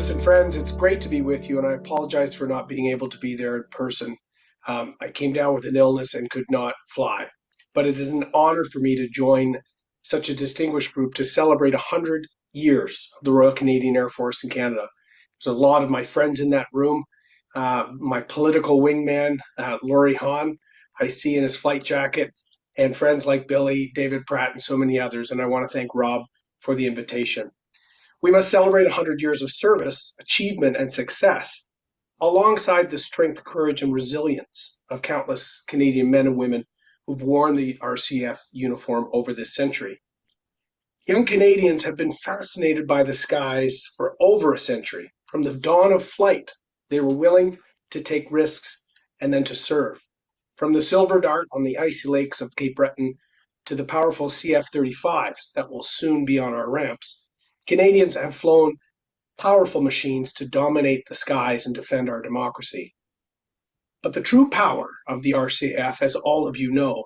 Listen, friends, it's great to be with you, and I apologize for not being able to be there in person. I came down with an illness and could not fly, but it is an honor for me to join such a distinguished group to celebrate 100 years of the Royal Canadian Air Force in Canada. There's a lot of my friends in that room. My political wingman, Laurie Hahn, I see in his flight jacket, and friends like Billy, David Pratt, and so many others, and I want to thank Rob for the invitation. We must celebrate 100 years of service, achievement, and success, alongside the strength, courage, and resilience of countless Canadian men and women who've worn the RCF uniform over this century. Young Canadians have been fascinated by the skies for over a century. From the dawn of flight, they were willing to take risks and then to serve. From the Silver Dart on the icy lakes of Cape Breton to the powerful CF-35s that will soon be on our ramps, Canadians have flown powerful machines to dominate the skies and defend our democracy. But the true power of the RCAF, as all of you know,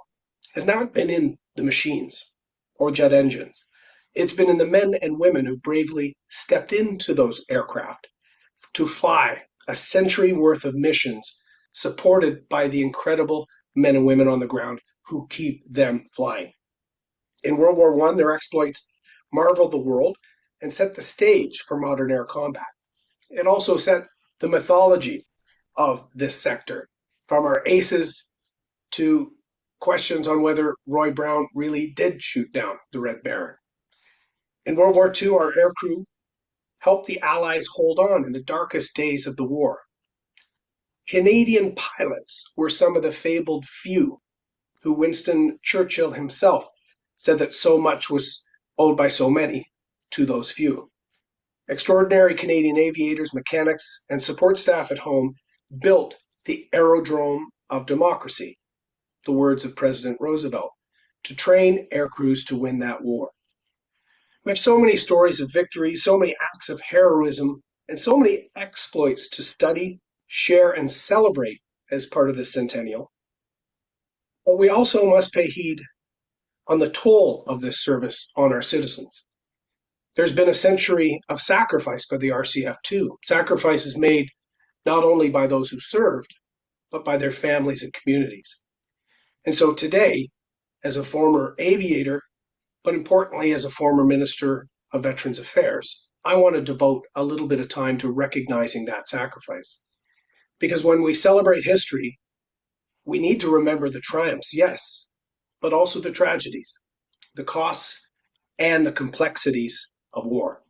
has not been in the machines or jet engines. It's been in the men and women who bravely stepped into those aircraft to fly a century worth of missions supported by the incredible men and women on the ground who keep them flying. In World War I, their exploits marveled the world and set the stage for modern air combat. It also set the mythology of this sector, from our aces to questions on whether Roy Brown really did shoot down the Red Baron. In World War II, our aircrew helped the Allies hold on in the darkest days of the war. Canadian pilots were some of the fabled few who Winston Churchill himself said that so much was owed by so many to those few. Extraordinary Canadian aviators, mechanics, and support staff at home built the aerodrome of democracy, the words of President Roosevelt, to train aircrews to win that war. We have so many stories of victory, so many acts of heroism, and so many exploits to study, share, and celebrate as part of this centennial. But we also must pay heed on the toll of this service on our citizens. There's been a century of sacrifice by the RCF too, sacrifices made not only by those who served, but by their families and communities. And so today, as a former aviator, but importantly as a former Minister of Veterans Affairs, I want to devote a little bit of time to recognizing that sacrifice. Because when we celebrate history, we need to remember the triumphs, yes, but also the tragedies, the costs, and the complexities of war.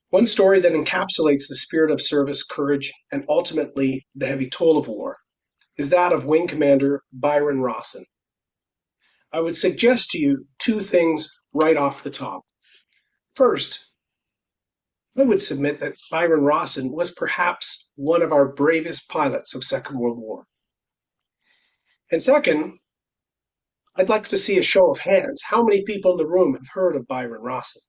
One story that encapsulates the spirit of service, courage, and ultimately the heavy toll of war is that of Wing Commander Byron Rawson. I would suggest to you two things right off the top. First, I would submit that Byron Rawson was perhaps one of our bravest pilots of Second World War. And second, I'd like to see a show of hands. How many people in the room have heard of Byron Rawson?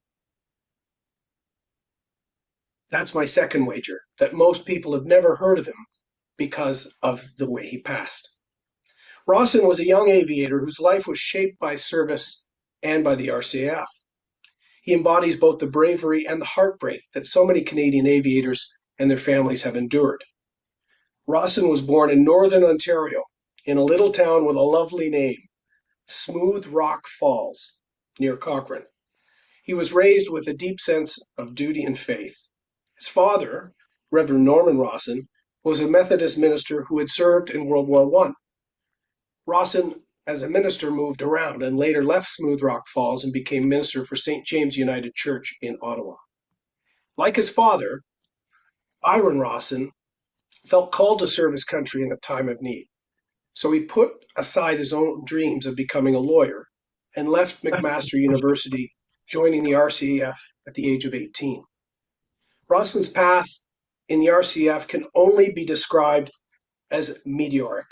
That's my second wager, that most people have never heard of him because of the way he passed. Rawson was a young aviator whose life was shaped by service and by the RCAF. He embodies both the bravery and the heartbreak that so many Canadian aviators and their families have endured. Rawson was born in northern Ontario, in a little town with a lovely name, Smooth Rock Falls, near Cochrane. He was raised with a deep sense of duty and faith. His father, Reverend Norman Rawson, was a Methodist minister who had served in World War I. Rawson, as a minister, moved around and later left Smooth Rock Falls and became minister for St. James United Church in Ottawa. Like his father, Byron Rawson felt called to serve his country in a time of need. So he put aside his own dreams of becoming a lawyer and left McMaster University, joining the RCAF at the age of 18. Rawson's path in the RCAF can only be described as meteoric.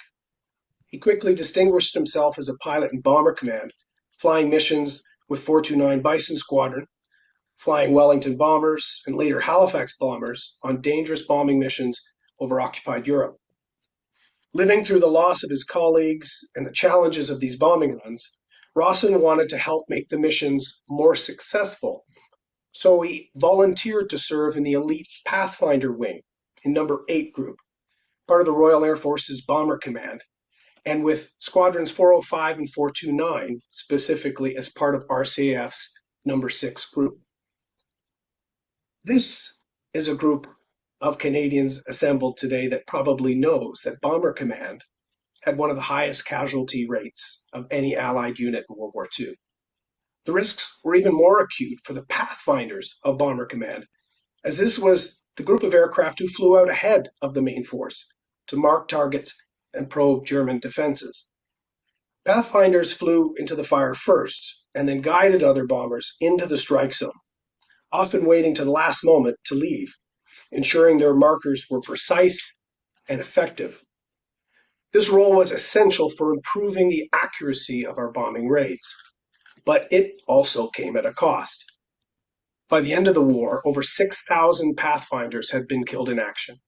He quickly distinguished himself as a pilot in Bomber Command, flying missions with 429 Bison Squadron, flying Wellington bombers and later Halifax bombers on dangerous bombing missions over occupied Europe. Living through the loss of his colleagues and the challenges of these bombing runs, Rawson wanted to help make the missions more successful. So he volunteered to serve in the elite Pathfinder wing in number 8 group, part of the Royal Air Force's Bomber Command, and with Squadrons 405 and 429, specifically as part of RCAF's number 6 group. This is a group of Canadians assembled today that probably knows that Bomber Command had one of the highest casualty rates of any Allied unit in World War II. The risks were even more acute for the Pathfinders of Bomber Command, as this was the group of aircraft who flew out ahead of the main force to mark targets and probe German defenses. Pathfinders flew into the fire first and then guided other bombers into the strike zone, often waiting to the last moment to leave, ensuring their markers were precise and effective. This role was essential for improving the accuracy of our bombing raids, but it also came at a cost. By the end of the war, over 6,000 Pathfinders had been killed in action,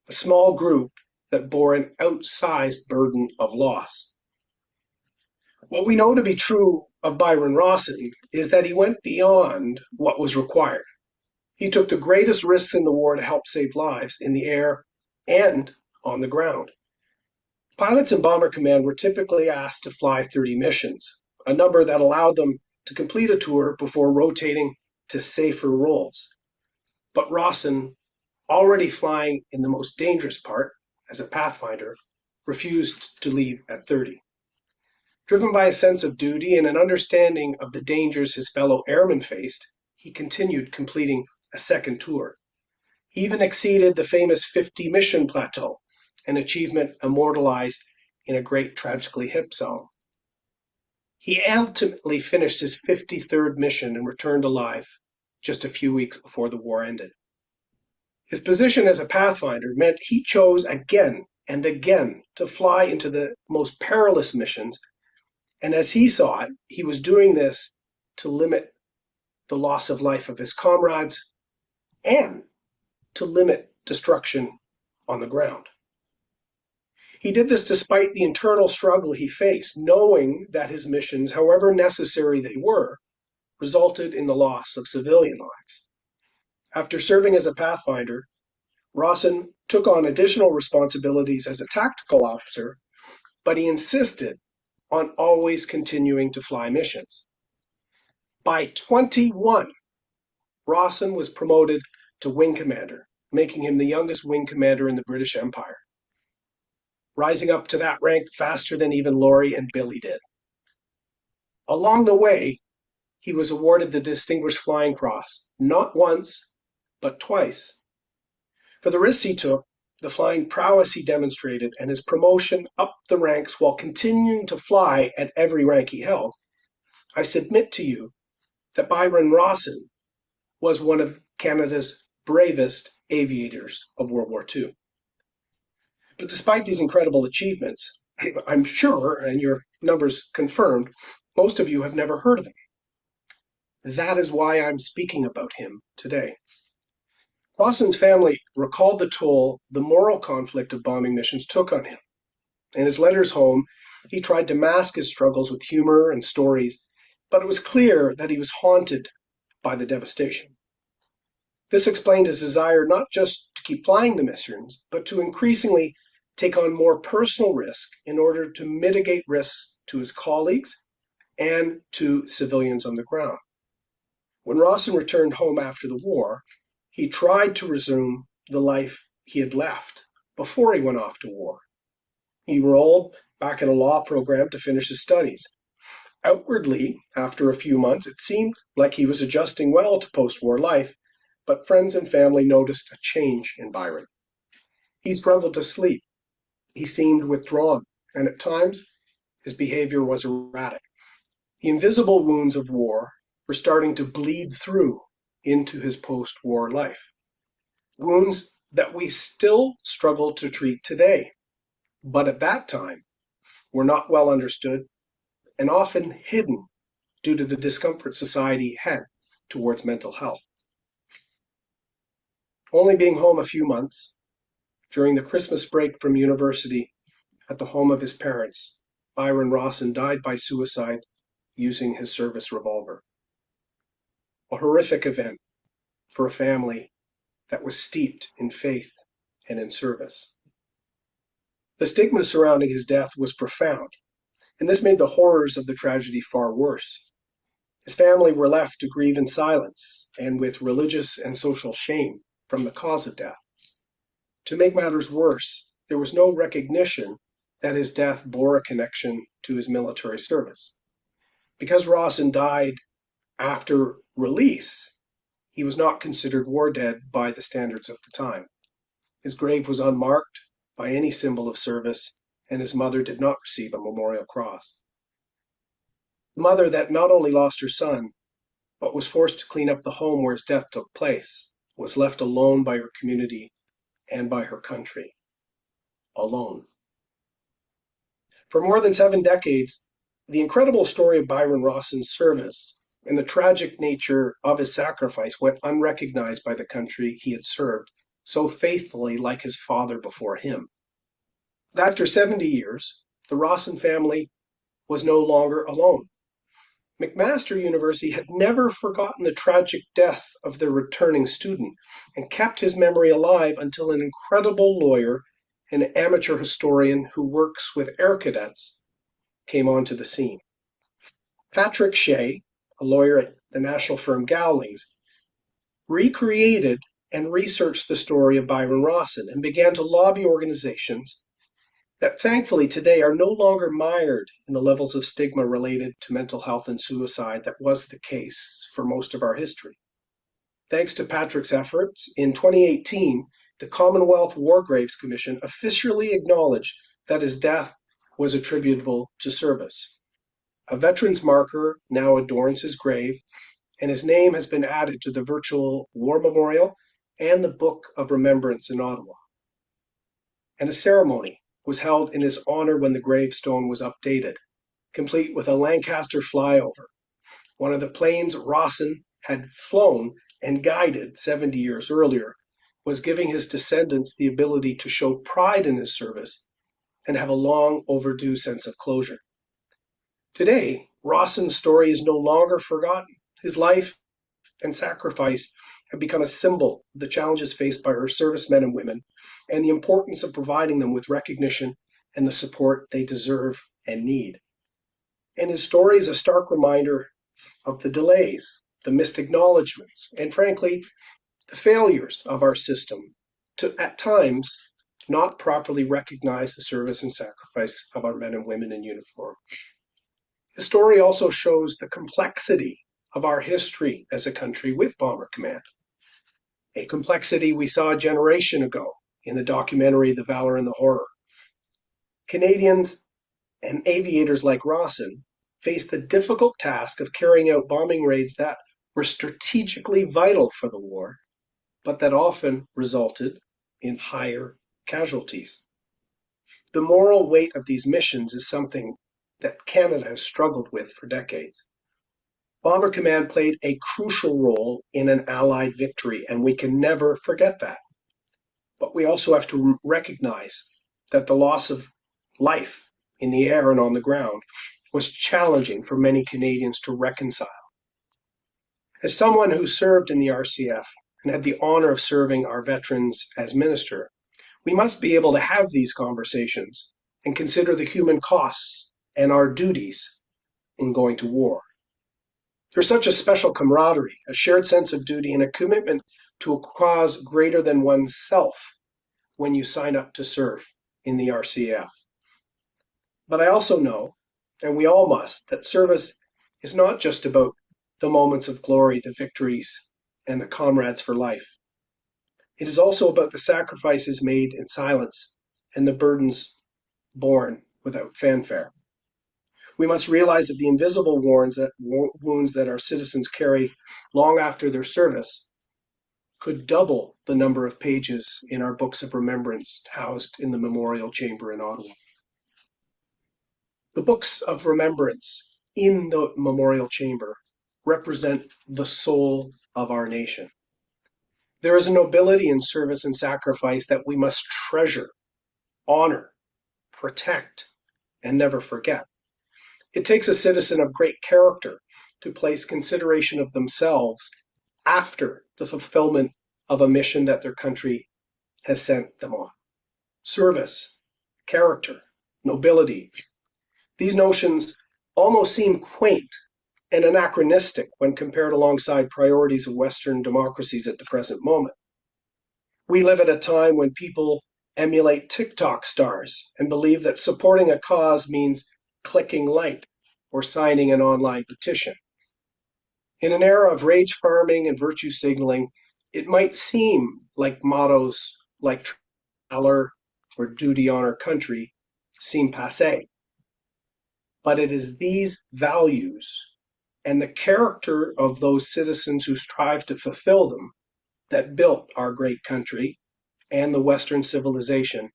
a small group that bore an outsized burden of loss. What we know to be true of Byron Rawson is that he went beyond what was required. He took the greatest risks in the war to help save lives in the air and on the ground. Pilots in Bomber Command were typically asked to fly 30 missions, a number that allowed them to complete a tour before rotating to safer roles. But Rawson, already flying in the most dangerous part as a Pathfinder, refused to leave at 30. Driven by a sense of duty and an understanding of the dangers his fellow airmen faced, he continued completing a second tour. He even exceeded the famous 50 mission plateau, an achievement immortalized in A Great Tragically Hip song. He ultimately finished his 53rd mission and returned alive just a few weeks before the war ended. His position as a Pathfinder meant he chose again and again to fly into the most perilous missions, and as he saw it, he was doing this to limit the loss of life of his comrades and to limit destruction on the ground. He did this despite the internal struggle he faced, knowing that his missions, however necessary they were, resulted in the loss of civilian lives. After serving as a Pathfinder, Rawson took on additional responsibilities as a tactical officer, but he insisted on always continuing to fly missions. By 21, Rawson was promoted to wing commander, making him the youngest wing commander in the British Empire, rising up to that rank faster than even Laurie and Billy did. Along the way, he was awarded the Distinguished Flying Cross, not once, but twice. For the risks he took, the flying prowess he demonstrated, and his promotion up the ranks while continuing to fly at every rank he held, I submit to you that Byron Rawson was one of Canada's bravest aviators of World War II. But despite these incredible achievements, I'm sure, and your numbers confirmed, most of you have never heard of him. That is why I'm speaking about him today. Rawson's family recalled the toll the moral conflict of bombing missions took on him. In his letters home, he tried to mask his struggles with humor and stories, but it was clear that he was haunted by the devastation. This explained his desire not just to keep flying the missions, but to increasingly take on more personal risk in order to mitigate risks to his colleagues and to civilians on the ground. When Rawson returned home after the war, he tried to resume the life he had left before he went off to war. He enrolled back in a law program to finish his studies. Outwardly, after a few months, it seemed like he was adjusting well to post-war life, but friends and family noticed a change in Byron. He struggled to sleep. He seemed withdrawn, and at times, his behavior was erratic. The invisible wounds of war were starting to bleed through into his post-war life. Wounds that we still struggle to treat today, but at that time were not well understood and often hidden due to the discomfort society had towards mental health. Only being home a few months, during the Christmas break from university at the home of his parents, Byron Rawson died by suicide using his service revolver. a horrific event for a family that was steeped in faith and in service. The stigma surrounding his death was profound, and this made the horrors of the tragedy far worse. His family were left to grieve in silence and with religious and social shame from the cause of death. To make matters worse, there was no recognition that his death bore a connection to his military service. Because Rawson died after release, he was not considered war dead by the standards of the time. His grave was unmarked by any symbol of service, and his mother did not receive a memorial cross. The mother that not only lost her son, but was forced to clean up the home where his death took place, was left alone by her community and by her country. Alone. For more than 7 decades, the incredible story of Byron Rawson's service and the tragic nature of his sacrifice went unrecognized by the country he had served so faithfully, like his father before him. But after 70 years, the Rawson family was no longer alone. McMaster University had never forgotten the tragic death of their returning student and kept his memory alive until an incredible lawyer and amateur historian who works with air cadets came onto the scene. Patrick Shea, a lawyer at the national firm Gowlings, recreated and researched the story of Byron Rawson and began to lobby organizations that thankfully today are no longer mired in the levels of stigma related to mental health and suicide that was the case for most of our history. Thanks to Patrick's efforts, in 2018, the Commonwealth War Graves Commission officially acknowledged that his death was attributable to service. A veteran's marker now adorns his grave, and his name has been added to the virtual War Memorial and the Book of Remembrance in Ottawa. And a ceremony was held in his honor when the gravestone was updated, complete with a Lancaster flyover, one of the planes Rawson had flown and guided 70 years earlier, was giving his descendants the ability to show pride in his service and have a long overdue sense of closure. Today, Rawson's story is no longer forgotten. His life and sacrifice have become a symbol of the challenges faced by our servicemen and women and the importance of providing them with recognition and the support they deserve and need. And his story is a stark reminder of the delays, the missed acknowledgements, and frankly, the failures of our system to, at times, not properly recognize the service and sacrifice of our men and women in uniform. His story also shows the complexity of our history as a country with Bomber Command, a complexity we saw a generation ago in the documentary The Valor and the Horror. Canadians and aviators like Rawson faced the difficult task of carrying out bombing raids that were strategically vital for the war, but that often resulted in higher casualties. The moral weight of these missions is something that Canada has struggled with for decades. Bomber Command played a crucial role in an Allied victory, and we can never forget that. But we also have to recognize that the loss of life in the air and on the ground was challenging for many Canadians to reconcile. As someone who served in the RCF and had the honor of serving our veterans as minister, we must be able to have these conversations and consider the human costs and our duties in going to war. There's such a special camaraderie, a shared sense of duty, and a commitment to a cause greater than oneself when you sign up to serve in the RCAF. But I also know, and we all must, that service is not just about the moments of glory, the victories, and the comrades for life. It is also about the sacrifices made in silence and the burdens borne without fanfare. We must realize that the invisible wounds that our citizens carry long after their service could double the number of pages in our books of remembrance housed in the Memorial Chamber in Ottawa. The books of remembrance in the Memorial Chamber represent the soul of our nation. There is a nobility in service and sacrifice that we must treasure, honor, protect, and never forget. It takes a citizen of great character to place consideration of themselves after the fulfillment of a mission that their country has sent them on. Service, character, nobility. These notions almost seem quaint and anachronistic when compared alongside priorities of Western democracies at the present moment. We live at a time when people emulate TikTok stars and believe that supporting a cause means clicking like or signing an online petition. In an era of rage farming and virtue signaling, it might seem like mottos like valor or duty, honor, country seem passé. But it is these values and the character of those citizens who strive to fulfill them that built our great country and the Western civilization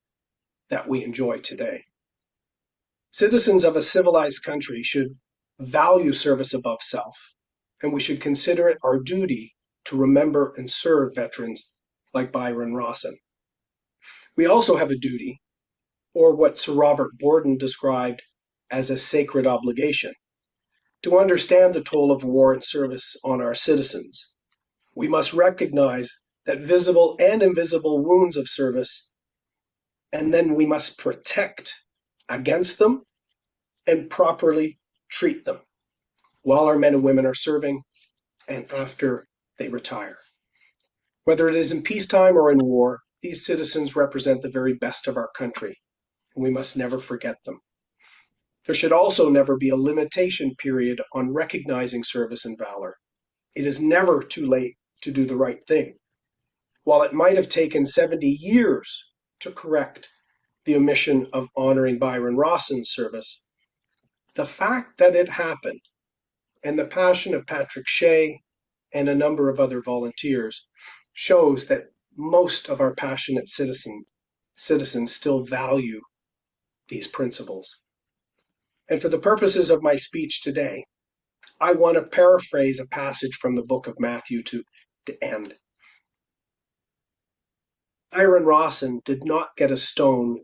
that we enjoy today. Citizens of a civilized country should value service above self, and we should consider it our duty to remember and serve veterans like Byron Rawson. We also have a duty, or what Sir Robert Borden described as a sacred obligation, to understand the toll of war and service on our citizens. We must recognize that visible and invisible wounds of service, and then we must protect against them and properly treat them while our men and women are serving and after they retire. Whether it is in peacetime or in war, these citizens represent the very best of our country, and we must never forget them. There should also never be a limitation period on recognizing service and valor. It is never too late to do the right thing. While it might have taken 70 years to correct the omission of honoring Byron Rawson's service, the fact that it happened and the passion of Patrick Shea and a number of other volunteers shows that most of our passionate citizens still value these principles. And for the purposes of my speech today, I want to paraphrase a passage from the book of Matthew to end. Byron Rawson did not get a stone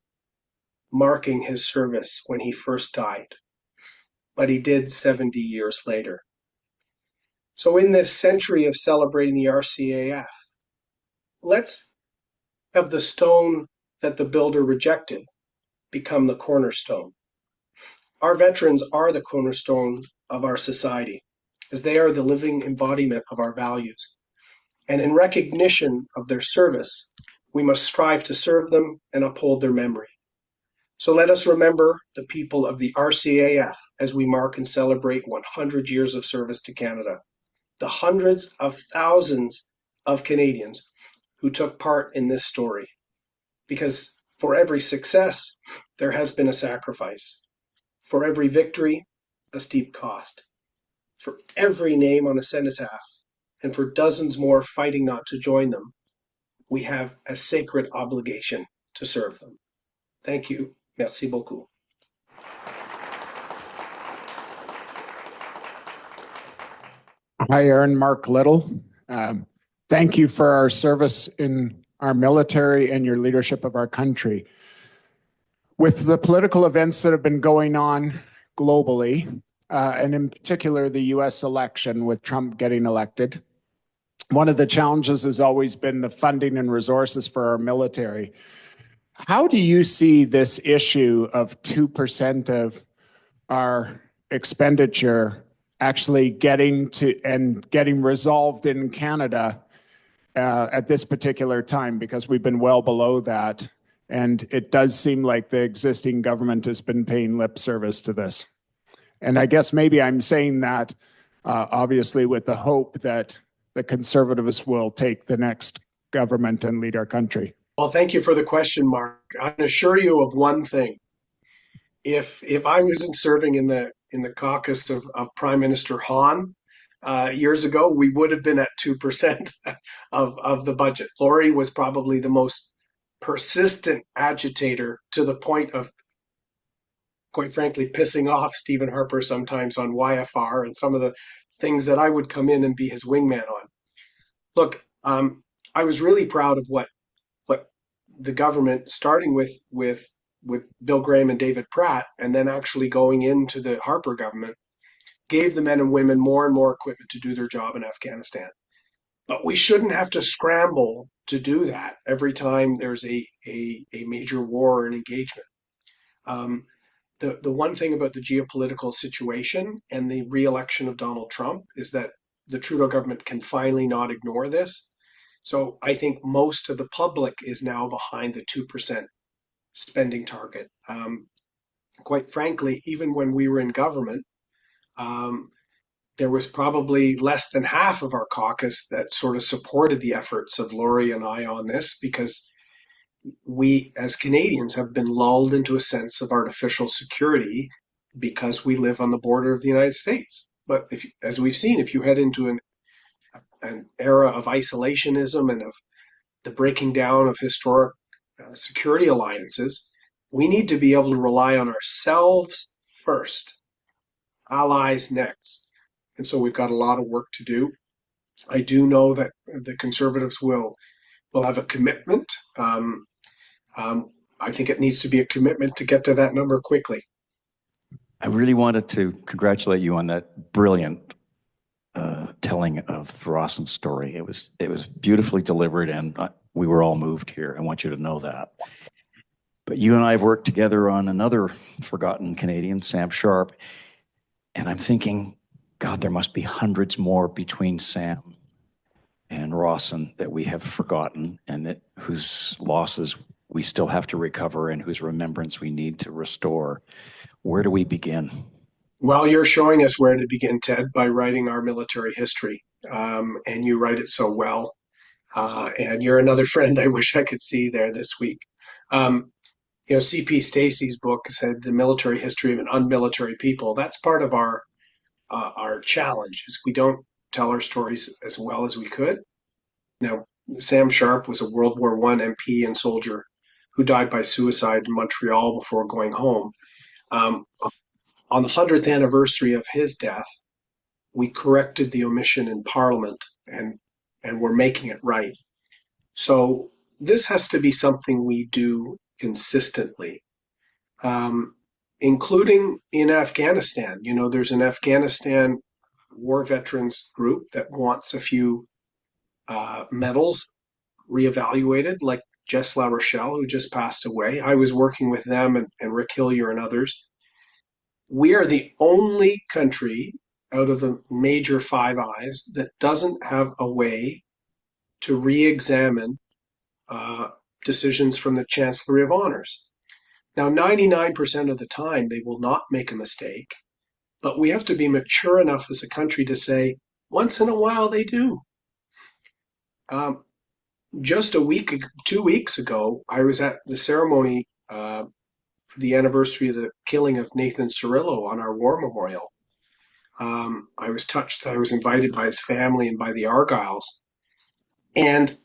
marking his service when he first died, but he did 70 years later. So in this century of celebrating the RCAF, let's have the stone that the builder rejected become the cornerstone. Our veterans are the cornerstone of our society, as they are the living embodiment of our values. And in recognition of their service, we must strive to serve them and uphold their memory. So let us remember the people of the RCAF as we mark and celebrate 100 years of service to Canada, the hundreds of thousands of Canadians who took part in this story. Because for every success, there has been a sacrifice. For every victory, a steep cost. For every name on a cenotaph, and for dozens more fighting not to join them, we have a sacred obligation to serve them. Thank you. Merci beaucoup. Hi, Erin. Mark Little. Thank you for our service in our military and your leadership of our country. With the political events that have been going on globally, and in particular the US election with Trump getting elected, one of the challenges has always been the funding and resources for our military. How do you see this issue of 2% of our expenditure actually getting resolved in Canada at this particular time? Because we've been well below that. And it does seem like the existing government has been paying lip service to this. And I guess maybe I'm saying that obviously with the hope that the Conservatives will take the next government and lead our country. Well, thank you for the question, Mark. I can assure you of one thing. If I wasn't serving in the caucus of Prime Minister Han years ago, we would have been at 2% of the budget. Laurie was probably the most persistent agitator to the point of, quite frankly, pissing off Stephen Harper sometimes on YFR and some of the things that I would come in and be his wingman on. Look, I was really proud of what the government, starting with Bill Graham and David Pratt, and then actually going into the Harper government, gave the men and women more and more equipment to do their job in Afghanistan. But we shouldn't have to scramble to do that every time there's a major war or an engagement. Um, the one thing about the geopolitical situation and the re-election of Donald Trump is that the Trudeau government can finally not ignore this. So I think most of the public is now behind the 2% spending target. Quite frankly, even when we were in government, um, there was probably less than half of our caucus that sort of supported the efforts of Laurie and I on this, because we as Canadians have been lulled into a sense of artificial security because we live on the border of the United States. But if, as we've seen, if you head into an era of isolationism and of the breaking down of historic security alliances, we need to be able to rely on ourselves first, allies next. And so we've got a lot of work to do. I do know that the Conservatives will have a commitment. I think it needs to be a commitment to get to that number quickly. I really wanted to congratulate you on that brilliant telling of the Rawson story. It was beautifully delivered, and we were all moved here. I want you to know that. But you and I have worked together on another forgotten Canadian, Sam Sharp, and I'm thinking, God, there must be hundreds more between Sam and Rawson that we have forgotten, and that whose losses we still have to recover and whose remembrance we need to restore. Where do we begin? Well, you're showing us where to begin, Ted, by writing our military history. And you write it so well. And you're another friend I wish I could see there this week. C.P. Stacy's book said the military history of an unmilitary people. That's part of our challenge, is we don't tell our stories as well as we could. Now, Sam Sharp was a World War I MP and soldier who died by suicide in Montreal before going home. On the 100th anniversary of his death, we corrected the omission in Parliament, and we're making it right. So this has to be something we do consistently, including in Afghanistan. You know, there's an Afghanistan war veterans group that wants a few medals reevaluated, like Jess La Rochelle, who just passed away. I was working with them and Rick Hillier and others. We are the only country out of the major Five Eyes that doesn't have a way to re-examine decisions from the Chancellery of Honors. Now, 99% of the time, they will not make a mistake, but we have to be mature enough as a country to say, once in a while, they do. Just 2 weeks ago, I was at the ceremony for the anniversary of the killing of Nathan Cirillo on our war memorial. I was touched. I was invited by his family and by the Argyles. And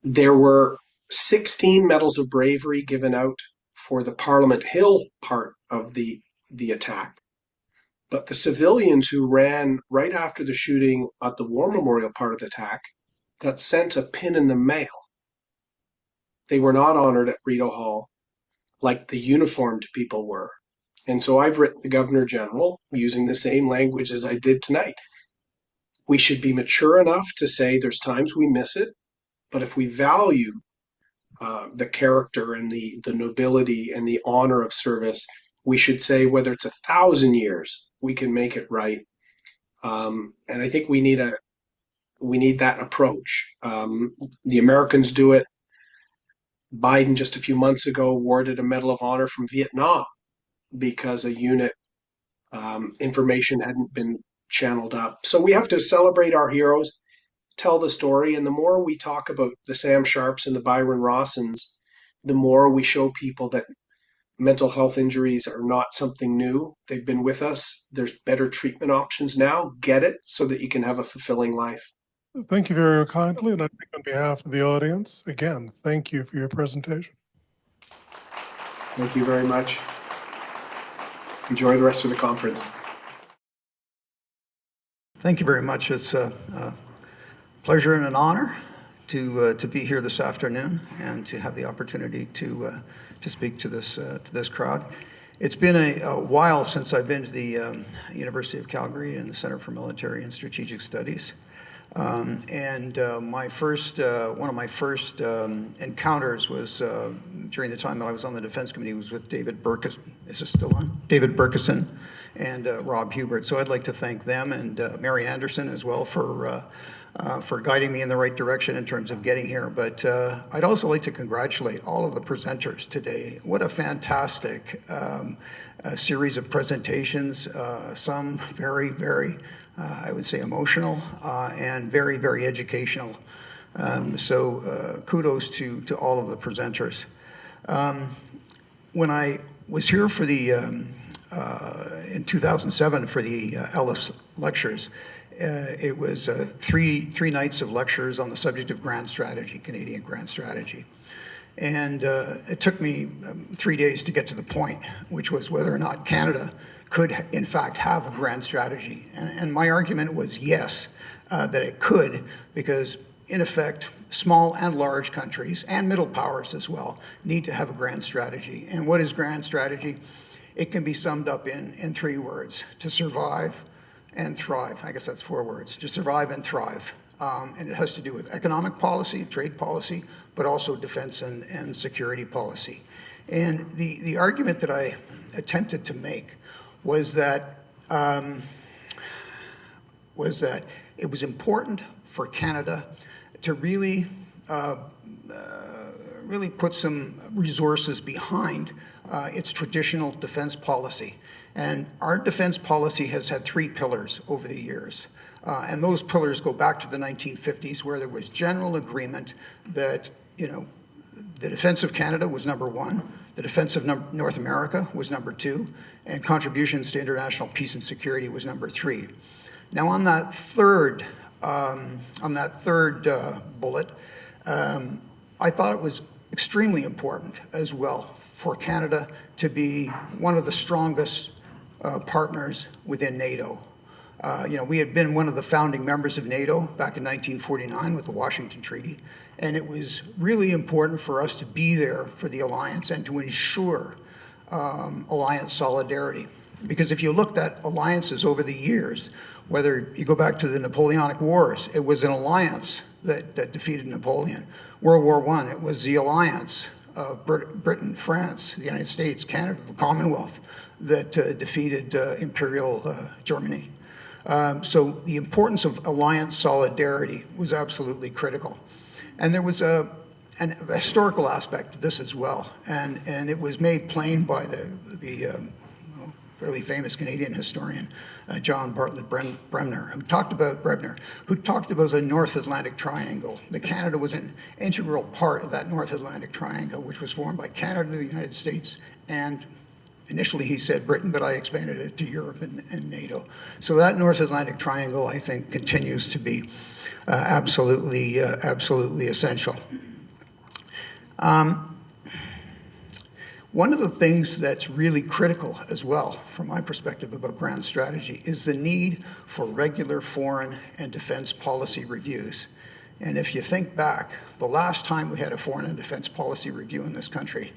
there were 16 medals of bravery given out for the Parliament Hill part of the attack. But the civilians who ran right after the shooting at the war memorial part of the attack got sent a pin in the mail. They were not honored at Rideau Hall like the uniformed people were. And so I've written the Governor General using the same language as I did tonight. We should be mature enough to say there's times we miss it, but if we value the character and the nobility and the honor of service, we should say whether it's 1,000 years, we can make it right. And I think we need that approach. The Americans do it. Biden just a few months ago awarded a Medal of Honor from Vietnam because a unit information hadn't been channeled up. So we have to celebrate our heroes, tell the story, and the more we talk about the Sam Sharps and the Byron Rawsons, the more we show people that mental health injuries are not something new. They've been with us. There's better treatment options now. Get it so that you can have a fulfilling life. Thank you very kindly, and I think on behalf of the audience, again, thank you for your presentation. Thank you very much. Enjoy the rest of the conference. Thank you very much. It's a pleasure and an honor to be here this afternoon and to have the opportunity to speak to this crowd. It's been a while since I've been to the University of Calgary and the Center for Military and Strategic Studies. My first, one of my first encounters was during the time that I was on the Defense Committee was with David Burkison. Is this still on? David Burkison and Rob Hubert. So I'd like to thank them and Mary Anderson as well for guiding me in the right direction in terms of getting here. But I'd also like to congratulate all of the presenters today. What a fantastic series of presentations, some very, very I would say emotional and very, very educational. So kudos to all of the presenters. When I was here for the, in 2007 for the Ellis Lectures, it was three nights of lectures on the subject of grand strategy, Canadian grand strategy. And it took me 3 days to get to the point, which was whether or not Canada could in fact have a grand strategy. And my argument was yes, that it could, because in effect, small and large countries, and middle powers as well, need to have a grand strategy. And what is grand strategy? It can be summed up in 3 words: to survive and thrive. I guess that's 4 words: to survive and thrive. And it has to do with economic policy, trade policy, but also defense and security policy. And the argument that I attempted to make was that it was important for Canada to really put some resources behind its traditional defense policy. And our defense policy has had 3 pillars over the years. And those pillars go back to the 1950s, where there was general agreement that, you know, the defense of Canada was number 1, the defense of North America was number 2, and contributions to international peace and security was number 3. Now, on that third bullet, I thought it was extremely important as well for Canada to be one of the strongest partners within NATO. You know, we had been one of the founding members of NATO back in 1949 with the Washington Treaty, and it was really important for us to be there for the alliance and to ensure alliance solidarity. Because if you looked at alliances over the years, whether you go back to the Napoleonic Wars, it was an alliance that defeated Napoleon. World War I, it was the alliance of Britain, France, the United States, Canada, the Commonwealth that defeated Imperial Germany. So the importance of alliance solidarity was absolutely critical. And there was a historical aspect to this as well. And it was made plain by the fairly famous Canadian historian, John Bartlett Bremner, who talked about the North Atlantic Triangle. That Canada was an integral part of that North Atlantic Triangle, which was formed by Canada, the United States, and initially he said Britain, but I expanded it to Europe and NATO. So that North Atlantic Triangle, I think, continues to be absolutely essential. One of the things that's really critical as well, from my perspective about grand strategy, is the need for regular foreign and defense policy reviews. And if you think back, the last time we had a foreign and defense policy review in this country,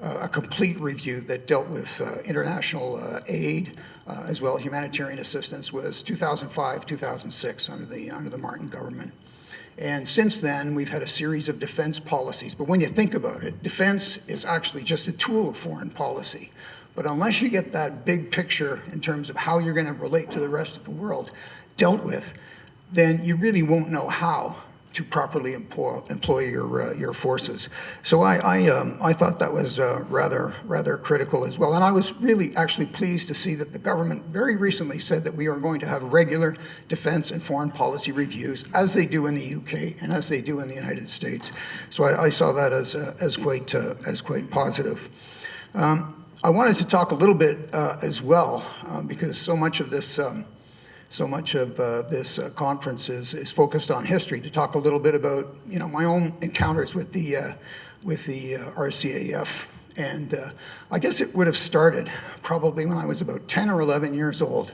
a complete review that dealt with international aid as well as humanitarian assistance, was 2005, 2006 under the Martin government. And since then, we've had a series of defense policies. But when you think about it, defense is actually just a tool of foreign policy. But unless you get that big picture in terms of how you're going to relate to the rest of the world dealt with, then you really won't know how to properly employ your forces. So I thought that was rather critical as well. And I was really actually pleased to see that the government very recently said that we are going to have regular defense and foreign policy reviews, as they do in the UK and as they do in the United States. So I saw that as quite positive. I wanted to talk a little bit as well, because so much of this conference is focused on history, to talk a little bit about, you know, my own encounters with the RCAF. And I guess it would have started probably when I was about 10 or 11 years old.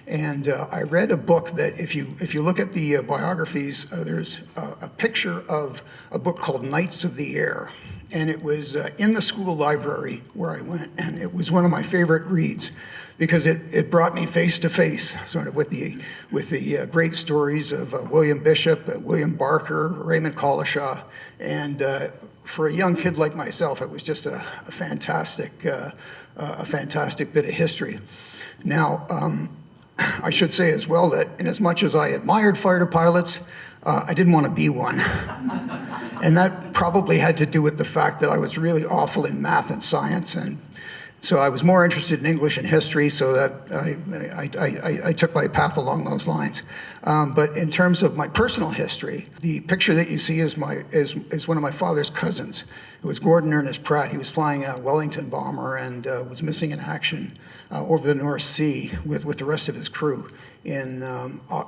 And I read a book that, if you look at the biographies, there's a picture of a book called Knights of the Air. And it was in the school library where I went, and it was one of my favorite reads. because it brought me face to face sort of with the great stories of William Bishop, William Barker, Raymond Collishaw, and for a young kid like myself, it was just a fantastic bit of history. Now, I should say as well that in as much as I admired fighter pilots, I didn't want to be one. And that probably had to do with the fact that I was really awful in math and science, and so I was more interested in English and history, so that I took my path along those lines. But in terms of my personal history, the picture that you see is one of my father's cousins. It was Gordon Ernest Pratt. He was flying a Wellington bomber and was missing in action over the North Sea with the rest of his crew in,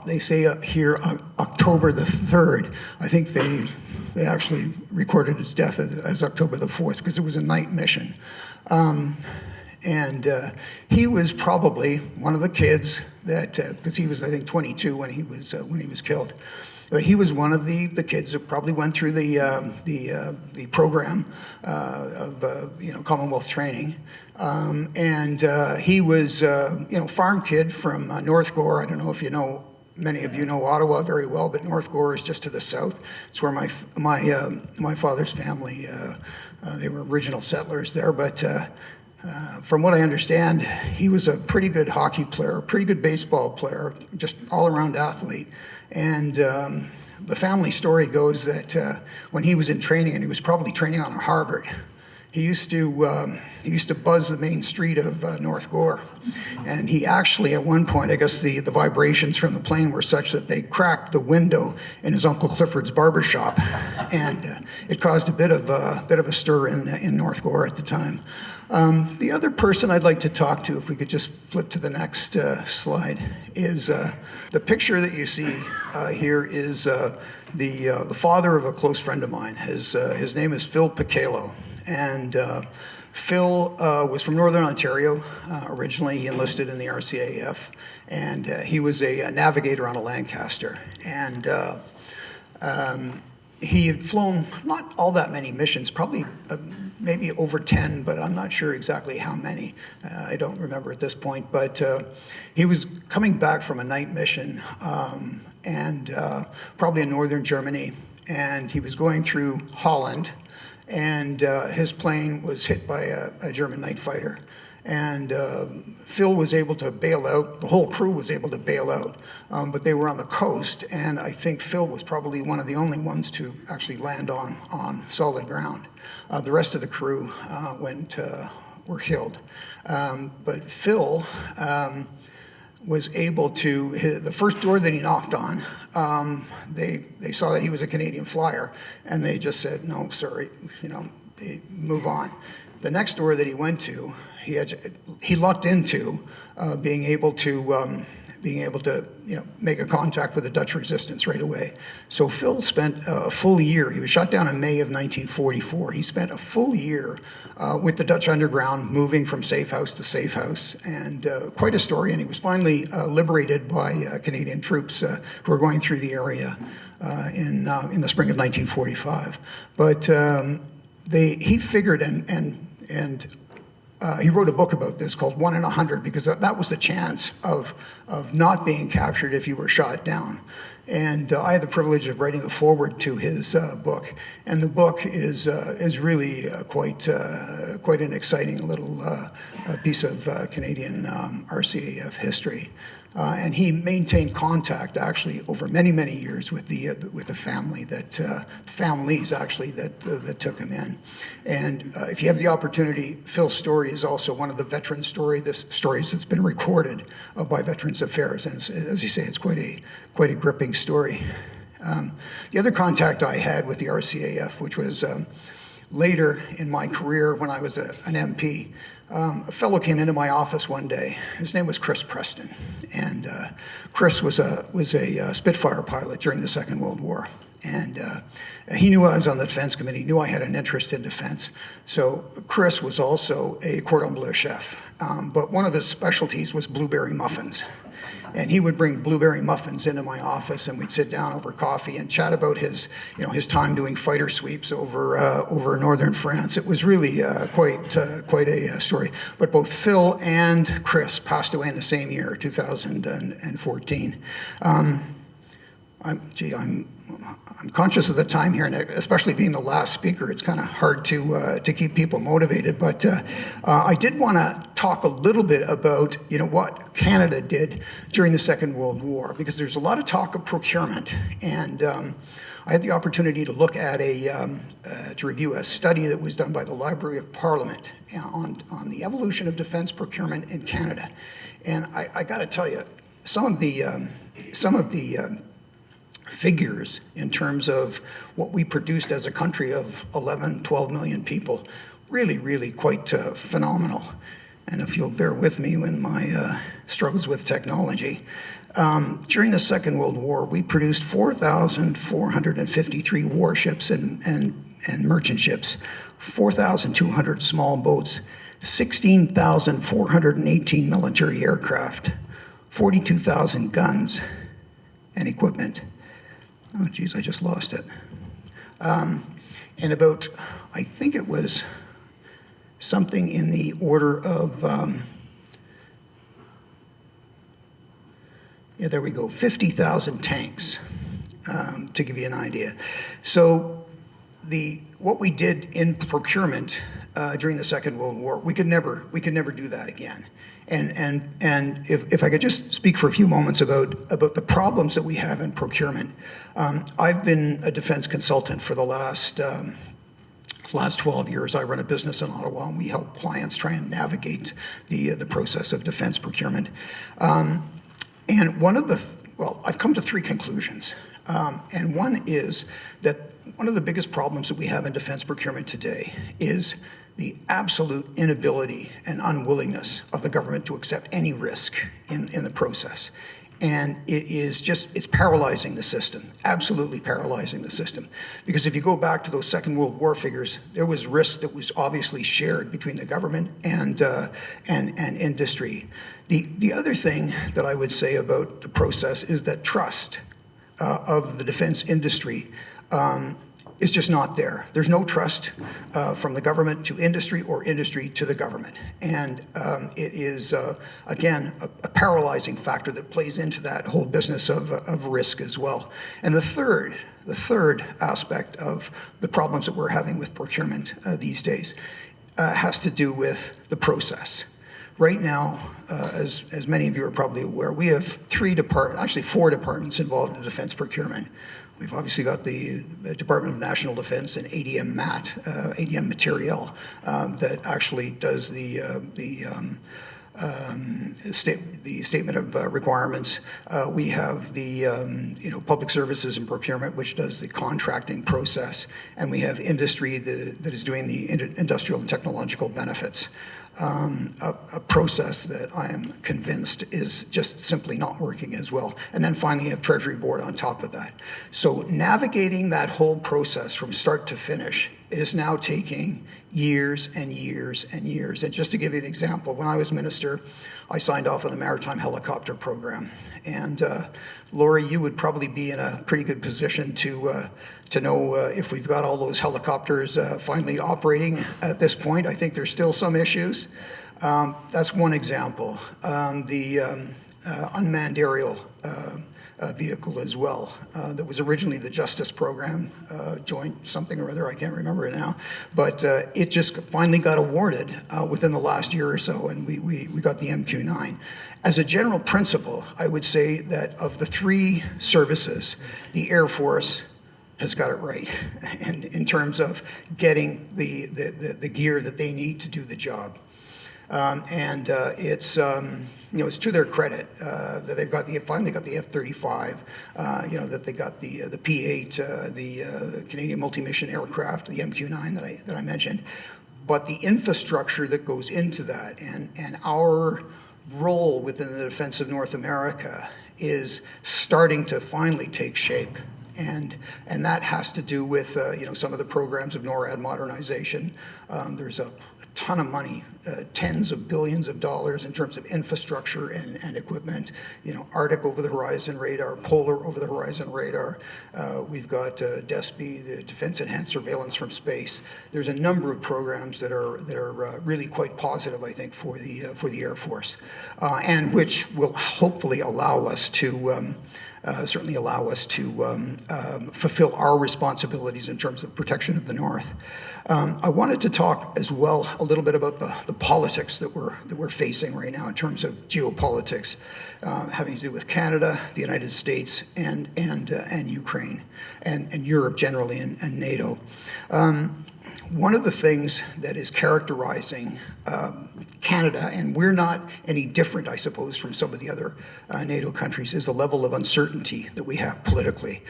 they say here, October the 3rd. I think they actually recorded his death as October the 4th because it was a night mission. And he was probably one of the kids that, because he was, I think, 22 when he was killed. But he was one of the kids that probably went through the program of Commonwealth training, and he was farm kid from North Gore. I don't know if many of you know Ottawa very well, but North Gore is just to the south. It's where my father's family they were original settlers there, but. From what I understand, he was a pretty good hockey player, a pretty good baseball player, just all-around athlete. And the family story goes that when he was in training, and he was probably training on a Harvard, he used to buzz the main street of North Gore. And he actually, at one point, I guess the vibrations from the plane were such that they cracked the window in his Uncle Clifford's barber shop. And it caused a bit of a stir in North Gore at the time. The other person I'd like to talk to, if we could just flip to the next slide, is the picture that you see here is the father of a close friend of mine. His name is Phil Picalo, and Phil was from Northern Ontario. Originally, he enlisted in the RCAF, and he was a navigator on a Lancaster. And he had flown not all that many missions, probably maybe over 10, but I'm not sure exactly how many. I don't remember at this point, but he was coming back from a night mission, and probably in northern Germany, and he was going through Holland, and his plane was hit by a German night fighter. And Phil was able to bail out. The whole crew was able to bail out, but they were on the coast, and I think Phil was probably one of the only ones to actually land on solid ground. The rest of the crew were killed. But Phil was able to, the first door that he knocked on, they saw that he was a Canadian flyer, and they just said, no, sorry, move on. The next door that he went to, he lucked into being able to make a contact with the Dutch resistance right away. So Phil spent a full year. He was shot down in May of 1944. He spent a full year with the Dutch underground, moving from safe house to safe house, and quite a story. And he was finally liberated by Canadian troops who were going through the area in the spring of 1945. But he figured and he wrote a book about this called 1 in 100, because that was the chance of not being captured if you were shot down. And I had the privilege of writing a foreword to his book, and the book is really quite an exciting little piece of Canadian RCAF history. And he maintained contact actually over many, many years with the family families actually that took him in. And if you have the opportunity, Phil's story is also one of the veteran stories that's been recorded by veterans of Ferris. And as you say, it's quite a gripping story. The other contact I had with the RCAF, which was later in my career when I was an MP, a fellow came into my office one day. His name was Chris Preston, and Chris was a Spitfire pilot during the Second World War. And he knew I was on the defense committee, knew I had an interest in defense. So Chris was also a cordon bleu chef, but one of his specialties was blueberry muffins. And he would bring blueberry muffins into my office, and we'd sit down over coffee and chat about his time doing fighter sweeps over northern France. It was really quite a story. But both Phil and Chris passed away in the same year, 2014. I'm conscious of the time here, and especially being the last speaker, it's kind of hard to keep people motivated. But I did want to talk a little bit about what Canada did during the Second World War, because there's a lot of talk of procurement, and I had the opportunity to look at to review a study that was done by the Library of Parliament on the evolution of defense procurement in Canada, and I got to tell you, some of the figures in terms of what we produced as a country of 11, 12 million people, really quite phenomenal. And if you'll bear with me in my struggles with technology, during the Second World War, we produced 4,453 warships and merchant ships, 4,200 small boats, 16,418 military aircraft, 42,000 guns and equipment. Oh, geez, I just lost it. And about, I think it was something in the order of, there we go, 50,000 tanks, to give you an idea. So what we did in procurement during the Second World War, we could never do that again. And if I could just speak for a few moments about the problems that we have in procurement. I've been a defense consultant for the last 12 years. I run a business in Ottawa, and we help clients try and navigate the process of defense procurement. And I've come to three conclusions. And one is that one of the biggest problems that we have in defense procurement today is the absolute inability and unwillingness of the government to accept any risk in the process. And it's paralyzing the system, absolutely paralyzing the system. Because if you go back to those Second World War figures, there was risk that was obviously shared between the government and industry. The other thing that I would say about the process is that trust of the defense industry is just not there. There's no trust from the government to industry or industry to the government. And it is, again, a paralyzing factor that plays into that whole business of risk as well. And the third aspect of the problems that we're having with procurement these days has to do with the process. Right now, as many of you are probably aware, we have four departments involved in defense procurement. We've obviously got the Department of National Defense and ADM MAT, ADM Materiel, that actually does the statement of requirements. We have the Public Services and Procurement, which does the contracting process, and we have industry that is doing the industrial and technological benefits. A process that I am convinced is just simply not working as well. And then finally, you have Treasury Board on top of that. So navigating that whole process from start to finish is now taking years and years and years. And just to give you an example, when I was minister, I signed off on the Maritime Helicopter Program. And Lori, you would probably be in a pretty good position to know if we've got all those helicopters finally operating at this point. I think there's still some issues. That's one example. The unmanned aerial vehicle as well. That was originally the Justice Program, joint something or other, I can't remember it now. But it just finally got awarded within the last year or so, and we got the MQ-9. As a general principle, I would say that of the three services, the Air Force has got it right, and in terms of getting the gear that they need to do the job. It's to their credit that they've finally got the F-35, that they got the P-8, the Canadian multi-mission aircraft, the MQ-9 that I mentioned, but the infrastructure that goes into that and our role within the defense of North America is starting to finally take shape. and that has to do with some of the programs of NORAD modernization. There's a ton of money, tens of billions of dollars in terms of infrastructure and equipment. Arctic over-the-horizon radar, polar over-the-horizon radar. We've got DESPI, the Defense Enhanced Surveillance from Space. There's a number of programs that are really quite positive, I think, for the Air Force, and which will hopefully allow us to certainly allow us to fulfill our responsibilities in terms of protection of the North. I wanted to talk as well a little bit about the politics that we're facing right now in terms of geopolitics, having to do with Canada, the United States, and Ukraine, and Europe generally, and NATO. One of the things that is characterizing Canada, and we're not any different, I suppose, from some of the other NATO countries, is the level of uncertainty that we have politically,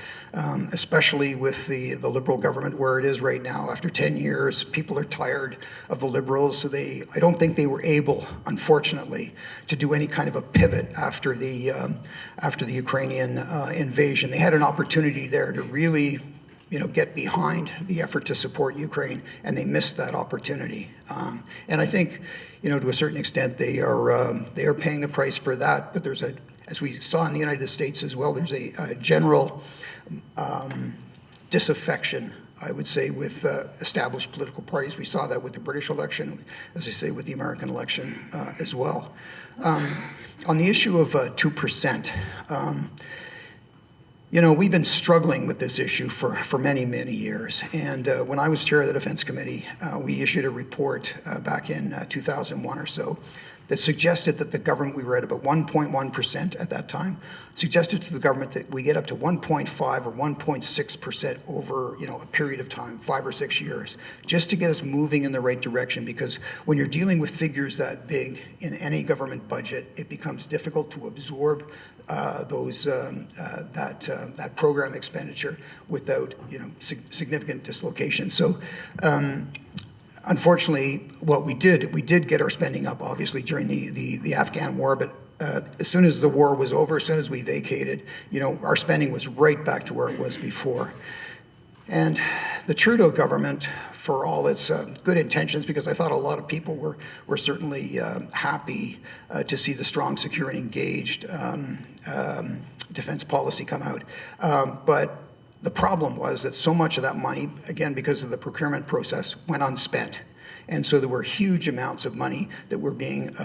especially with the Liberal government where it is right now. After 10 years, people are tired of the Liberals, so I don't think they were able, unfortunately, to do any kind of a pivot after the Ukrainian invasion. They had an opportunity there to really get behind the effort to support Ukraine, and they missed that opportunity. And I think, to a certain extent, they are paying the price for that. But there's as we saw in the United States as well, there's a general disaffection, I would say, with established political parties. We saw that with the British election, as I say, with the American election as well. On the issue of 2%. We've been struggling with this issue for many, many years. And when I was chair of the Defense Committee, we issued a report back in 2001 or so that suggested that the government, we were at about 1.1% at that time, suggested to the government that we get up to 1.5 or 1.6% over a period of time, 5 or 6 years, just to get us moving in the right direction. Because when you're dealing with figures that big in any government budget, it becomes difficult to absorb that program expenditure without significant dislocation. So unfortunately, what we did get our spending up, obviously, during the Afghan war, but as soon as the war was over, as soon as we vacated, our spending was right back to where it was before. And the Trudeau government, for all its good intentions, because I thought a lot of people were certainly happy to see the strong, secure, and engaged defense policy come out. But the problem was that so much of that money, again, because of the procurement process, went unspent. And so there were huge amounts of money that were being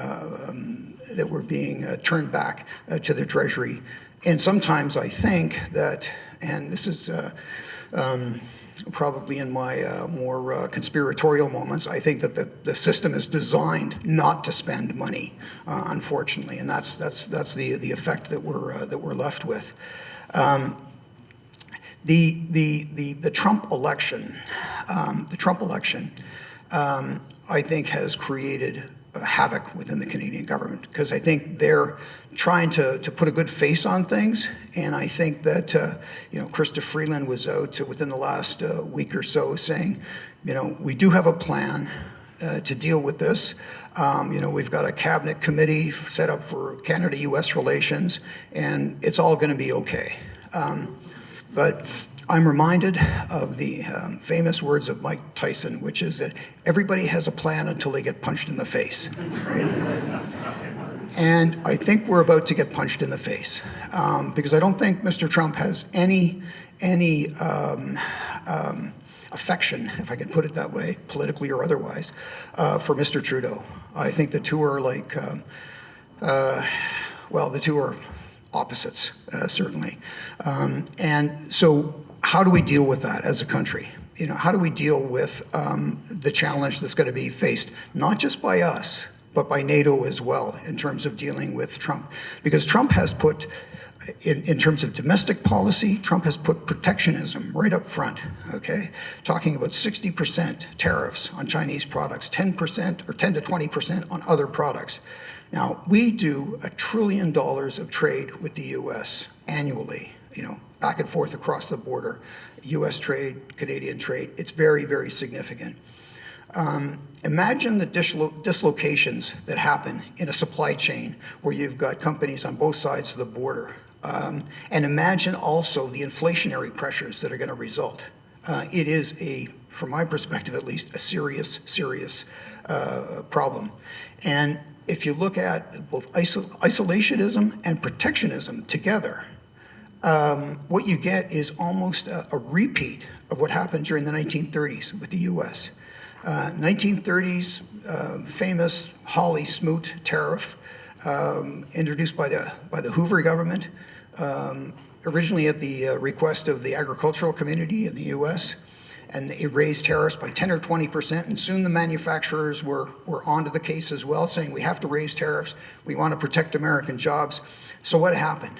turned back to the Treasury. And sometimes I think that, and this is probably in my more conspiratorial moments, I think that the system is designed not to spend money, unfortunately, and that's the effect that we're left with. The Trump election, I think, has created havoc within the Canadian government, because I think they're trying to put a good face on things, and I think that Chrystia Freeland was out within the last week or so saying, we do have a plan to deal with this. We've got a cabinet committee set up for Canada-U.S. relations, and it's all going to be okay. But I'm reminded of the famous words of Mike Tyson, which is that everybody has a plan until they get punched in the face, right? And I think we're about to get punched in the face, because I don't think Mr. Trump has any affection, if I can put it that way, politically or otherwise, for Mr. Trudeau. I think the two are like, the two are opposites, certainly. And so how do we deal with that as a country? How do we deal with the challenge that's going to be faced, not just by us, but by NATO as well, in terms of dealing with Trump? Because Trump has put, in terms of domestic policy, Trump has put protectionism right up front, okay? Talking about 60% tariffs on Chinese products, 10% or 10 to 20% on other products. Now, we do $1 trillion of trade with the U.S. annually, back and forth across the border. U.S. trade, Canadian trade, it's very, very significant. Imagine the dislocations that happen in a supply chain where you've got companies on both sides of the border And imagine also the inflationary pressures that are going to result. It is from my perspective at least, a serious problem. And if you look at both isolationism and protectionism together, what you get is almost a repeat of what happened during the 1930s with the U.S. 1930s, famous Hawley-Smoot tariff, introduced by the Hoover government, originally at the request of the agricultural community in the U.S., and it raised tariffs by 10 or 20%, and soon the manufacturers were onto the case as well, saying we have to raise tariffs, we want to protect American jobs. So what happened?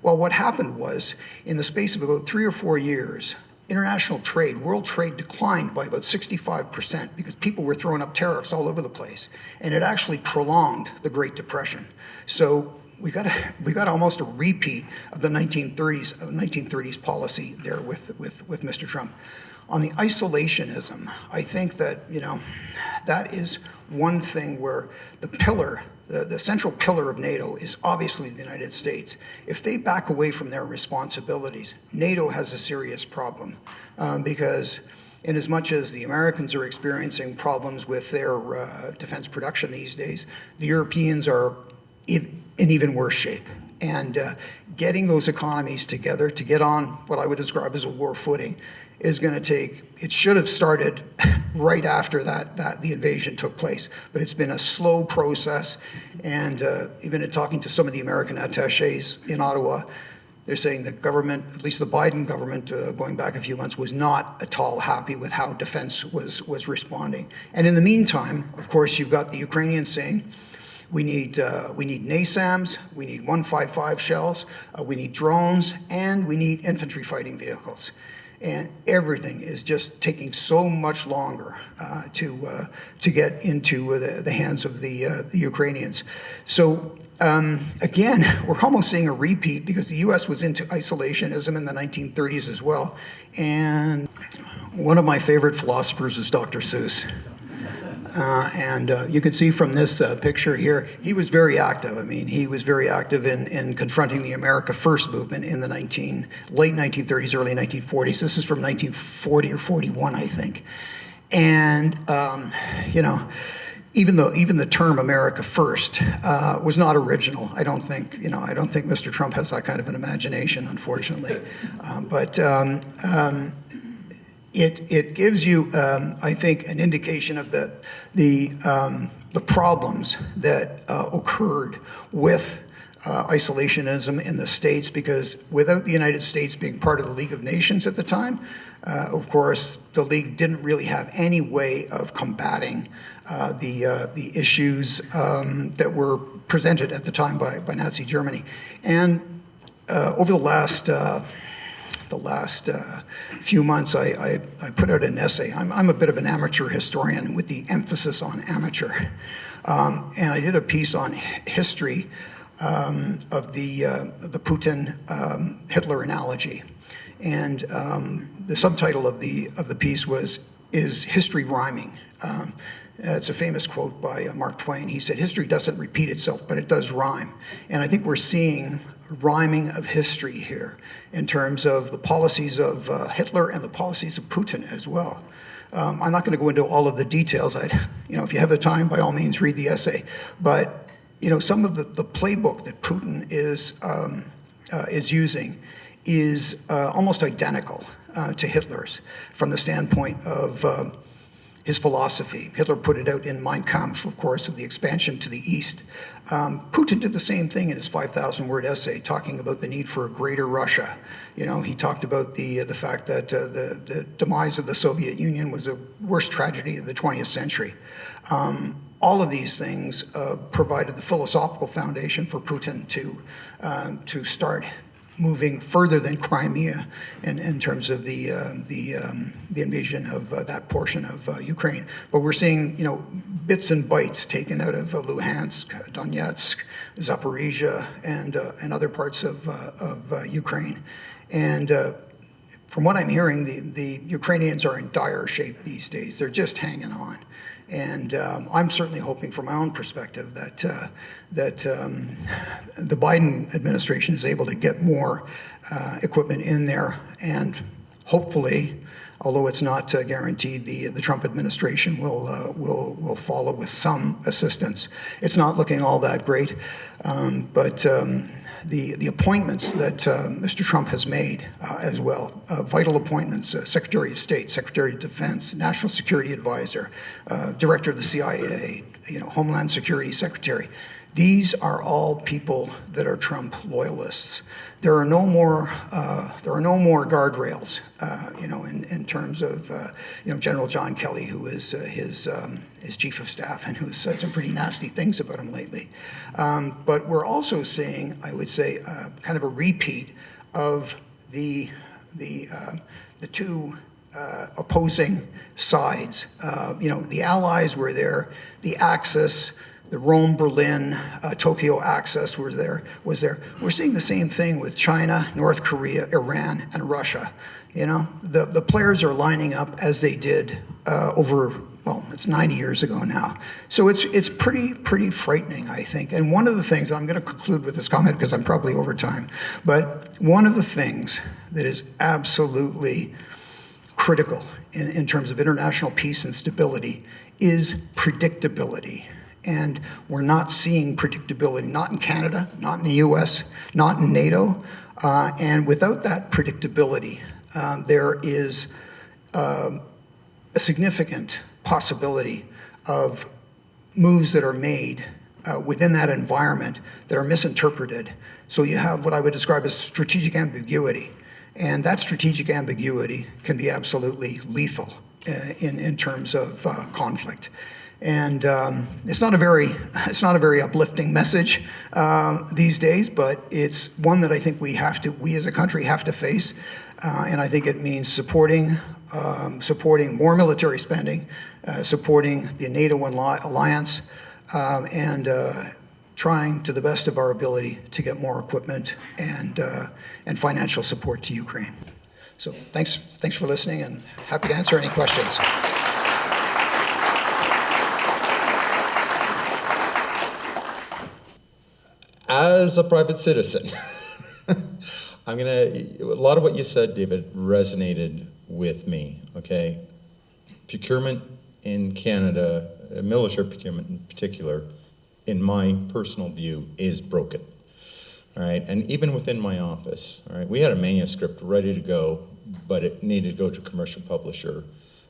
Well, what happened was, in the space of about 3 or 4 years, international trade, world trade declined by about 65% because people were throwing up tariffs all over the place, and it actually prolonged the Great Depression. So we got almost a repeat of the 1930s policy there with Mr. Trump. On the isolationism, I think that, that is one thing where the central pillar of NATO is obviously the United States. If they back away from their responsibilities, NATO has a serious problem, because in as much as the Americans are experiencing problems with their defense production these days, the Europeans are in even worse shape. And getting those economies together to get on what I would describe as a war footing is going to take, it should have started right after that the invasion took place, but it's been a slow process. And even in talking to some of the American attaches in Ottawa, they're saying the government, at least the Biden government, going back a few months, was not at all happy with how defense was responding. And in the meantime, of course, you've got the Ukrainians saying, we need NASAMS, we need 155 shells, we need drones, and we need infantry fighting vehicles. And everything is just taking so much longer to get into the hands of the Ukrainians. So again, we're almost seeing a repeat, because the U.S. was into isolationism in the 1930s as well. And one of my favorite philosophers is Dr. Seuss. And you can see from this picture here, he was very active. I mean, he was very active in confronting the America First movement in the late 1930s, early 1940s. This is from 1940 or 41, I think. And, even the term America First was not original. I don't think Mr. Trump has that kind of an imagination, unfortunately. It gives you, I think, an indication of the problems that occurred with isolationism in the States, because without the United States being part of the League of Nations at the time, of course, the League didn't really have any way of combating the issues that were presented at the time by Nazi Germany. And over the last few months, I put out an essay. I'm a bit of an amateur historian with the emphasis on amateur. And I did a piece on history of the Putin Hitler analogy. And the subtitle of the piece was, "Is History Rhyming?" It's a famous quote by Mark Twain. He said, "History doesn't repeat itself, but it does rhyme." And I think we're seeing rhyming of history here in terms of the policies of Hitler and the policies of Putin as well. I'm not going to go into all of the details. If you have the time, by all means, read the essay. But some of the playbook that Putin is using is almost identical to Hitler's from the standpoint of his philosophy. Hitler put it out in Mein Kampf, of course, of the expansion to the east. Putin did the same thing in his 5,000-word essay, talking about the need for a greater Russia. He talked about the fact that the demise of the Soviet Union was the worst tragedy of the 20th century. All of these things provided the philosophical foundation for Putin to start moving further than Crimea in terms of the invasion of that portion of Ukraine. But we're seeing, bits and bytes taken out of Luhansk, Donetsk, Zaporizhia, and other parts of Ukraine. And from what I'm hearing, the Ukrainians are in dire shape these days. They're just hanging on. And I'm certainly hoping, from my own perspective, that the Biden administration is able to get more equipment in there, and hopefully, although it's not guaranteed, the Trump administration will follow with some assistance. It's not looking all that great, but the appointments that Mr. Trump has made as well, vital appointments, Secretary of State, Secretary of Defense, National Security Advisor, Director of the CIA, Homeland Security Secretary. These are all people that are Trump loyalists. There are no more guardrails, in terms of General John Kelly, who is his chief of staff and who's said some pretty nasty things about him lately. But we're also seeing, I would say, kind of a repeat of the two opposing sides. The Allies were there, the Axis. The Rome-Berlin, Tokyo axis was there. We're seeing the same thing with China, North Korea, Iran, and Russia. The players are lining up as they did it's 90 years ago now. So it's pretty frightening, I think. And one of the things, I'm going to conclude with this comment because I'm probably over time, but one of the things that is absolutely critical in terms of international peace and stability is predictability. And we're not seeing predictability, not in Canada, not in the US, not in NATO. And without that predictability, there is a significant possibility of moves that are made within that environment that are misinterpreted. So you have what I would describe as strategic ambiguity. And that strategic ambiguity can be absolutely lethal in terms of conflict. And it's not a very uplifting message these days, but it's one that I think we as a country have to face. And I think it means supporting more military spending, supporting the NATO alliance, and trying to the best of our ability to get more equipment and financial support to Ukraine. So thanks for listening, and happy to answer any questions. As a private citizen, a lot of what you said, David, resonated with me, okay? Procurement in Canada, military procurement in particular, in my personal view, is broken, all right? And even within my office, all right, we had a manuscript ready to go, but it needed to go to a commercial publisher.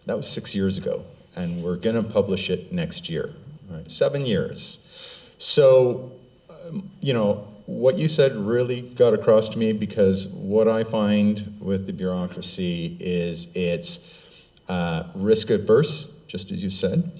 That was 6 years ago, and we're gonna publish it next year, all right? 7 years. So, what you said really got across to me, because what I find with the bureaucracy is it's risk adverse, just as you said.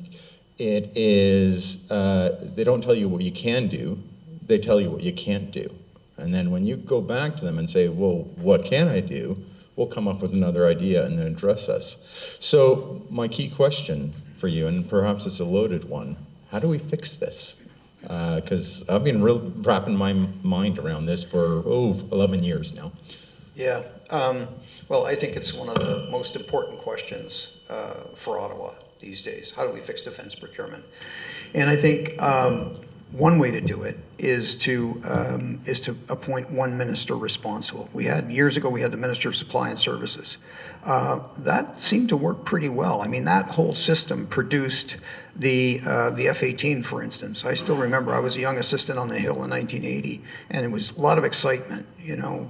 It is, they don't tell you what you can do, they tell you what you can't do. And then when you go back to them and say, well, what can I do? We'll come up with another idea and then address us. So my key question for you, and perhaps it's a loaded one, how do we fix this? Because I've been wrapping my mind around this for 11 years now. Yeah, well, I think it's one of the most important questions for Ottawa these days. How do we fix defense procurement? And I think one way to do it is to appoint one minister responsible. Years ago we had the Minister of Supply and Services. That seemed to work pretty well. I mean, that whole system produced the F-18, for instance. I still remember I was a young assistant on the Hill in 1980, and it was a lot of excitement.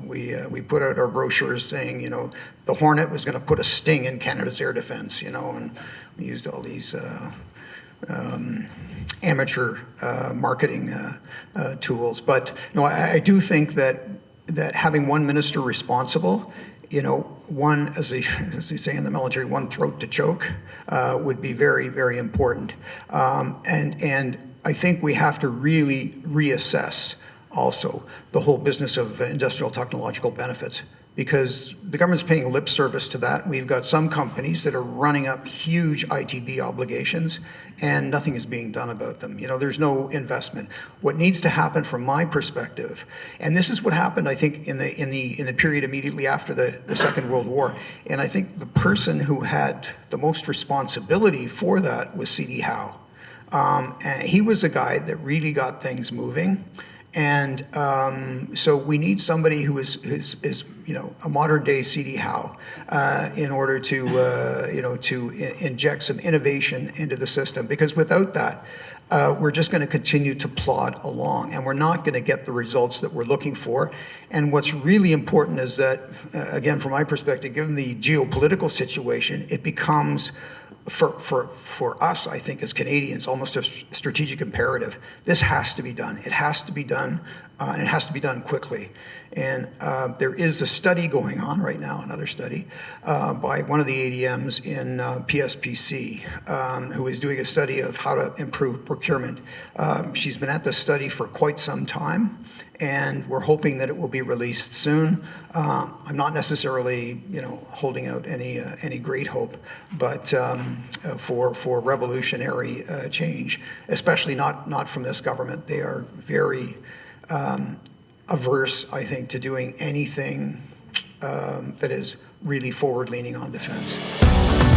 We put out our brochures saying, the Hornet was going to put a sting in Canada's air defense, and we used all these amateur marketing tools. But I do think that having one minister responsible, one, as they say in the military, one throat to choke, would be very, very important. And I think we have to really reassess also the whole business of industrial technological benefits. because the government's paying lip service to that. We've got some companies that are running up huge ITB obligations and nothing is being done about them. You know, there's no investment. What needs to happen from my perspective, and this is what happened, I think, in the period immediately after the Second World War, and I think the person who had the most responsibility for that was C.D. Howe. And he was a guy that really got things moving. And so we need somebody who is you know, a modern day C.D. Howe in order to you know, to inject some innovation into the system, because without that we're just going to continue to plod along and we're not going to get the results that we're looking for. And what's really important is that again, from my perspective, given the geopolitical situation, it becomes for us, I think, as Canadians, almost a strategic imperative. This has to be done. It has to be done, and it has to be done quickly. And there is a study going on right now, another study, by one of the ADMs in PSPC, who is doing a study of how to improve procurement. She's been at this study for quite some time, and we're hoping that it will be released soon. I'm not necessarily, you know, holding out any great hope, but for revolutionary change, especially not from this government. They are very averse, I think, to doing anything that is really forward-leaning on defense.